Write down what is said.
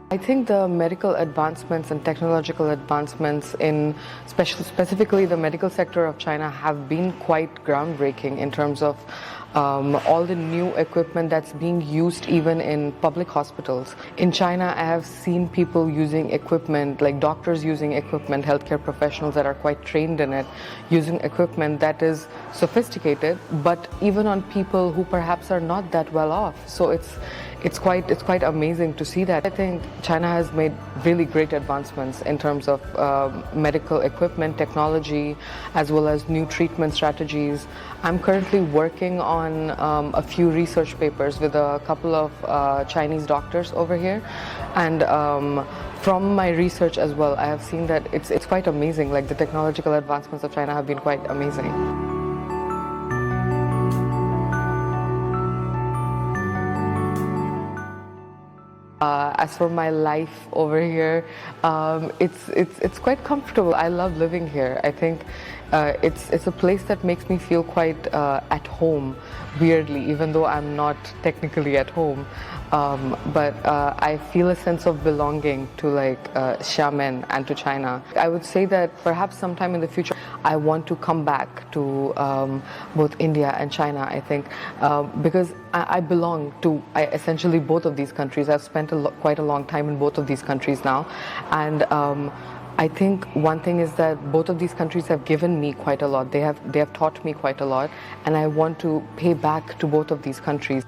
I think the medical advancements and technological advancements in specifically the medical sector of China have been quite groundbreaking in terms of all the new equipment that's being used even in public hospitals. In China, I have seen people using equipment, like doctors using equipment, healthcare professionals that are quite trained in it, using equipment that is sophisticated, but even on people who perhaps are not that well off. So it's quite amazing to see that. I think China has made really great advancements in terms of medical equipment, technology, as well as new treatment strategies. I'm currently working on a few research papers with a couple of Chinese doctors over here, and from my research as well, I have seen that it's quite amazing. Like the technological advancements of China have been quite amazing. As for my life over here, it's quite comfortable. I love living here. I think it's a place that makes me feel quite at home, weirdly, even though I'm not technically at home. But I feel a sense of belonging to like Xiamen and to China. I would say that perhaps sometime in the future I want to come back to both India and China, I think, because I belong to essentially both of these countries. I've spent quite a long time in both of these countries now, and I think one thing is that both of these countries have given me quite a lot. They have taught me quite a lot, and I want to pay back to both of these countries.